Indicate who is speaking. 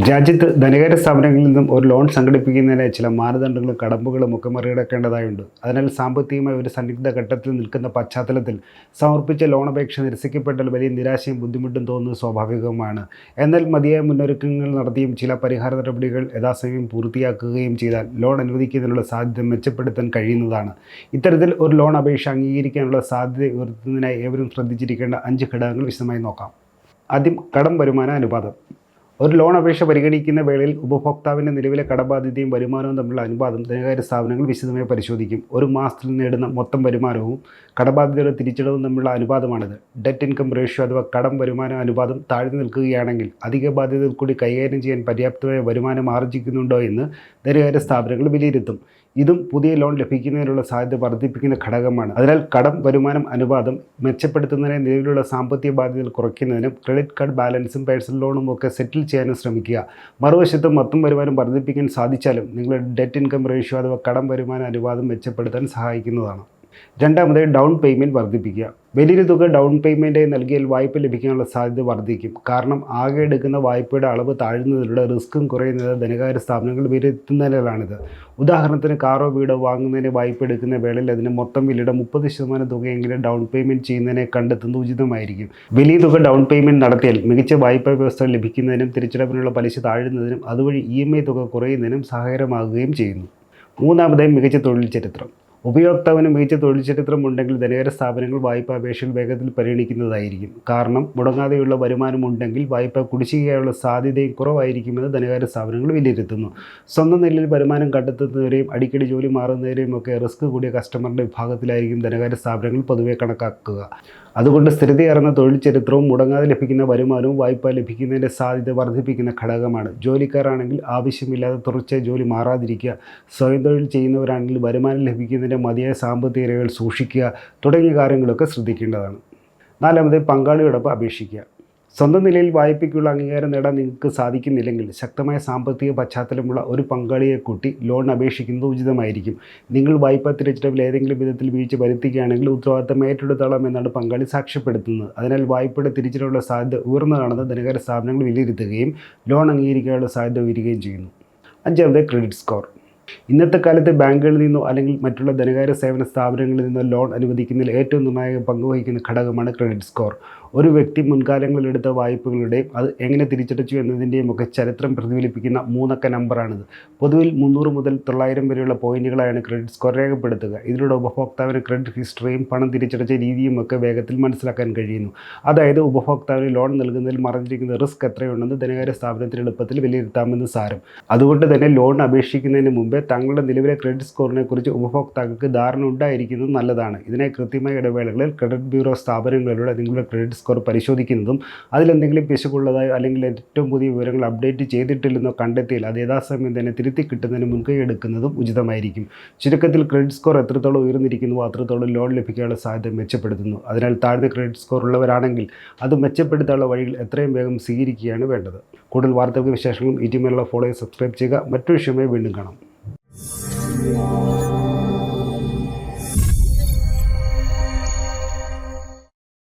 Speaker 1: രാജ്യത്ത് ധനകാര്യ സ്ഥാപനങ്ങളിൽ നിന്നും ഒരു ലോൺ സംഘടിപ്പിക്കുന്നതിന് ചില മാനദണ്ഡങ്ങളും കടമ്പകളും ഒക്കെ മറികടക്കേണ്ടതായുണ്ട്. അതിനാൽ സാമ്പത്തികമായി ഒരു സന്നിഗ്ധ ഘട്ടത്തിൽ നിൽക്കുന്ന പശ്ചാത്തലത്തിൽ സമർപ്പിച്ച ലോൺ അപേക്ഷ നിരസിക്കപ്പെട്ടാൽ വലിയ നിരാശയും ബുദ്ധിമുട്ടും തോന്നുന്നത് സ്വാഭാവികമാണ്. എന്നാൽ മതിയായ മുന്നൊരുക്കങ്ങൾ നടത്തിയും ചില പരിഹാര നടപടികൾ യഥാസമയം പൂർത്തിയാക്കുകയും ചെയ്താൽ ലോൺ അനുവദിക്കുന്നതിനുള്ള സാധ്യത മെച്ചപ്പെടുത്താൻ കഴിയുന്നതാണ്. ഇത്തരത്തിൽ ഒരു ലോൺ അപേക്ഷ അംഗീകരിക്കാനുള്ള സാധ്യത ഉയർത്തുന്നതിനായി ഏവരും ശ്രദ്ധിച്ചിരിക്കേണ്ട 5 ഘടകങ്ങൾ വിശദമായി നോക്കാം. ആദ്യം, കടം വരുമാന അനുപാതം. ഒരു ലോൺ അപേക്ഷ പരിഗണിക്കുന്ന വേളയിൽ ഉപഭോക്താവിൻ്റെ നിലവിലെ കടബാധ്യതയും വരുമാനവും തമ്മിലുള്ള അനുപാതം ധനകാര്യ സ്ഥാപനങ്ങൾ വിശദമായി പരിശോധിക്കും. ഒരു മാസത്തിൽ നേടുന്ന മൊത്തം വരുമാനവും കടബാധ്യതയുടെ തിരിച്ചടവും തമ്മിലുള്ള അനുപാതമാണിത്. ഡെറ്റ് ഇൻകം റേഷ്യോ അഥവാ കടം വരുമാന അനുപാതം താഴ്ന്നു നിൽക്കുകയാണെങ്കിൽ അധിക ബാധ്യതകൾ കൂടി കൈകാര്യം ചെയ്യാൻ പര്യാപ്തമായ വരുമാനം ആർജിക്കുന്നുണ്ടോ എന്ന് ധനകാര്യ സ്ഥാപനങ്ങൾ വിലയിരുത്തും. ഇതും പുതിയ ലോൺ ലഭിക്കുന്നതിനുള്ള സാധ്യത വർദ്ധിപ്പിക്കുന്ന ഘടകമാണ്. അതിനാൽ കടം വരുമാനം അനുപാതം മെച്ചപ്പെടുത്തുന്നതിന് നിലവിലുള്ള സാമ്പത്തിക ബാധ്യതകൾ കുറയ്ക്കുന്നതിനും ക്രെഡിറ്റ് കാർഡ് ബാലൻസും പേഴ്സണൽ ലോണും ഒക്കെ സെറ്റിൽ ചെയ്യാനും ശ്രമിക്കുക. മറുവശത്ത് മൊത്തം വരുമാനം വർദ്ധിപ്പിക്കാൻ സാധിച്ചാലും നിങ്ങളുടെ ഡെറ്റ് ഇൻകം റേഷ്യോ അഥവാ കടം വരുമാന അനുപാതം മെച്ചപ്പെടുത്താൻ സഹായിക്കുന്നതാണ്. രണ്ടാമത്, ഡൗൺ പേയ്മെൻറ്റ് വർദ്ധിപ്പിക്കുക. വലിയൊരു തുക ഡൗൺ പേയ്മെൻറ്റായി നൽകിയാൽ വായ്പ ലഭിക്കാനുള്ള സാധ്യത വർദ്ധിക്കും. കാരണം ആകെ എടുക്കുന്ന വായ്പയുടെ അളവ് താഴുന്നതിലൂടെ റിസ്ക്കും കുറയുന്നത് ധനകാര്യ സ്ഥാപനങ്ങൾ വിലയിരുത്തുന്നതിനാണിത്. ഉദാഹരണത്തിന് കാറോ വീടോ വാങ്ങുന്നതിന് വായ്പ എടുക്കുന്ന വേളയിൽ അതിന് മൊത്തം വിലയുടെ 30% തുകയെങ്കിലും ഡൗൺ പേയ്മെൻറ്റ് ചെയ്യുന്നതിനെ കണ്ടെത്തുന്നത് ഉചിതമായിരിക്കും. വലിയ തുക ഡൗൺ പേയ്മെൻറ്റ് നടത്തിയാൽ മികച്ച വായ്പാ വ്യവസ്ഥ ലഭിക്കുന്നതിനും തിരിച്ചടവിനുള്ള പലിശ താഴുന്നതിനും അതുവഴി EMI തുക കുറയുന്നതിനും സഹായകരമാകുകയും ചെയ്യുന്നു. മൂന്നാമതായി, മികച്ച തൊഴിൽ ചരിത്രം. ഉപയോക്താവിന് മികച്ച തൊഴിൽ ചരിത്രം ഉണ്ടെങ്കിൽ ധനകാര്യ സ്ഥാപനങ്ങൾ വായ്പാ അപേക്ഷകൾ വേഗത്തിൽ പരിഗണിക്കുന്നതായിരിക്കും. കാരണം മുടങ്ങാതെയുള്ള വരുമാനം ഉണ്ടെങ്കിൽ വായ്പ കുടിശ്ശികയായുള്ള സാധ്യതയും കുറവായിരിക്കുമെന്ന് ധനകാര്യ സ്ഥാപനങ്ങൾ വിലയിരുത്തുന്നു. സ്വന്തം നിലയിൽ വരുമാനം കണ്ടെത്തുന്നവരെയും അടിക്കടി ജോലി മാറുന്നവരെയും ഒക്കെ റിസ്ക് കൂടിയ കസ്റ്റമറിൻ്റെ വിഭാഗത്തിലായിരിക്കും ധനകാര്യ സ്ഥാപനങ്ങൾ പൊതുവെ കണക്കാക്കുക. അതുകൊണ്ട് സ്ഥിരതയാർന്ന തൊഴിൽ ചരിത്രവും മുടങ്ങാതെ ലഭിക്കുന്ന വരുമാനവും വായ്പ ലഭിക്കുന്നതിൻ്റെ സാധ്യത വർദ്ധിപ്പിക്കുന്ന ഘടകമാണ്. ജോലിക്കാരാണെങ്കിൽ ആവശ്യമില്ലാതെ തുടർച്ചയായി ജോലി മാറാതിരിക്കുക, സ്വയം തൊഴിൽ ചെയ്യുന്നവരാണെങ്കിൽ വരുമാനം ലഭിക്കുന്നതിൻ്റെ മതിയായ സാമ്പത്തിക രേഖകൾ സൂക്ഷിക്കുക തുടങ്ങിയ കാര്യങ്ങളൊക്കെ ശ്രദ്ധിക്കേണ്ടതാണ്. നാലാമത്, പങ്കാളിയോടൊപ്പം അപേക്ഷിക്കുക. സ്വന്തം നിലയിൽ വായ്പയ്ക്കുള്ള അംഗീകാരം നേടാൻ നിങ്ങൾക്ക് സാധിക്കുന്നില്ലെങ്കിൽ ശക്തമായ സാമ്പത്തിക പശ്ചാത്തലമുള്ള ഒരു പങ്കാളിയെ കൂട്ടി ലോൺ അപേക്ഷിക്കുന്നത് ഉചിതമായിരിക്കും. നിങ്ങൾ വായ്പാ തിരിച്ചടവിൽ ഏതെങ്കിലും വിധത്തിൽ വീഴ്ച വരുത്തുകയാണെങ്കിൽ ഉത്തരവാദിത്തം ഏറ്റെടുത്തോളാം എന്നാണ് പങ്കാളി സാക്ഷ്യപ്പെടുത്തുന്നത്. അതിനാൽ വായ്പയുടെ തിരിച്ചടവുള്ള സാധ്യത ഉയർന്നതാണെന്ന് ധനകാര്യ സ്ഥാപനങ്ങൾ വിലയിരുത്തുകയും ലോൺ അംഗീകരിക്കാനുള്ള സാധ്യത ഉയരുകയും ചെയ്യുന്നു. അഞ്ചാമത്, ക്രെഡിറ്റ് സ്കോർ. ഇന്നത്തെ കാലത്ത് ബാങ്കുകളിൽ നിന്നോ അല്ലെങ്കിൽ മറ്റുള്ള ധനകാര്യ സേവന സ്ഥാപനങ്ങളിൽ നിന്നോ ലോൺ അനുവദിക്കുന്നതിൽ ഏറ്റവും നിർണായക പങ്കുവഹിക്കുന്ന ഘടകമാണ് ക്രെഡിറ്റ് സ്കോർ. ഒരു വ്യക്തി മുൻകാലങ്ങളിൽ എടുത്ത വായ്പകളുടെയും അത് എങ്ങനെ തിരിച്ചടച്ചു എന്നതിൻ്റെയും ഒക്കെ ചരിത്രം പ്രതിഫലിപ്പിക്കുന്ന 3 അക്ക നമ്പറാണിത്. പൊതുവിൽ 300 മുതൽ 900 വരെയുള്ള പോയിന്റുകളായാണ് ക്രെഡിറ്റ് സ്കോർ രേഖപ്പെടുത്തുക. ഇതിലൂടെ ഉപഭോക്താവിന് ക്രെഡിറ്റ് ഹിസ്റ്ററിയും പണം തിരിച്ചടച്ച രീതിയും ഒക്കെ വേഗത്തിൽ മനസ്സിലാക്കാൻ കഴിയുന്നു. അതായത് ഉപഭോക്താവിന് ലോൺ നൽകുന്നതിൽ മറഞ്ഞിരിക്കുന്ന റിസ്ക് എത്രയുണ്ടെന്ന് ധനകാര്യ സ്ഥാപനത്തിന് എളുപ്പത്തിൽ വിലയിരുത്താമെന്ന് സാരം. അതുകൊണ്ട് തന്നെ ലോൺ അപേക്ഷിക്കുന്നതിന് മുമ്പേ തങ്ങളുടെ നിലവിലെ ക്രെഡിറ്റ് സ്കോറിനെ കുറിച്ച് ഉപഭോക്താക്കൾക്ക് ധാരണ ഉണ്ടായിരിക്കുന്നത് നല്ലതാണ്. ഇതിനായി കൃത്യമായ ഇടവേളകളിൽ ക്രെഡിറ്റ് ബ്യൂറോ സ്ഥാപനങ്ങളിലൂടെ നിങ്ങളുടെ ക്രെഡിറ്റ് സ്കോർ പരിശോധിക്കുന്നതും അതിലെന്തെങ്കിലും പിശകുള്ളതായോ അല്ലെങ്കിൽ ഏറ്റവും പുതിയ വിവരങ്ങൾ അപ്ഡേറ്റ് ചെയ്തിട്ടില്ലെന്നോ കണ്ടെത്തിയാൽ അത് യഥാസമയം തന്നെ തിരുത്തി കിട്ടുന്നതിന് മുൻകൈ എടുക്കുന്നതും ഉചിതമായിരിക്കും. ചുരുക്കത്തിൽ, ക്രെഡിറ്റ് സ്കോർ എത്രത്തോളം ഉയർന്നിരിക്കുന്നുവോ അത്രത്തോളം ലോൺ ലഭിക്കാനുള്ള സാധ്യത മെച്ചപ്പെടുത്തുന്നു. അതിനാൽ താഴ്ന്ന ക്രെഡിറ്റ് സ്കോർ ഉള്ളവരാണെങ്കിൽ അത് മെച്ചപ്പെടുത്താനുള്ള വഴികൾ എത്രയും വേഗം സ്വീകരിക്കുകയാണ് വേണ്ടത്. കൂടുതൽ വാർത്തകൾക്ക് വിശേഷങ്ങളും ETMലുള്ള ഫോളോയെ സബ്സ്ക്രൈബ് ചെയ്യുക. മറ്റൊരു വിഷയമായി വീണ്ടും കാണാം.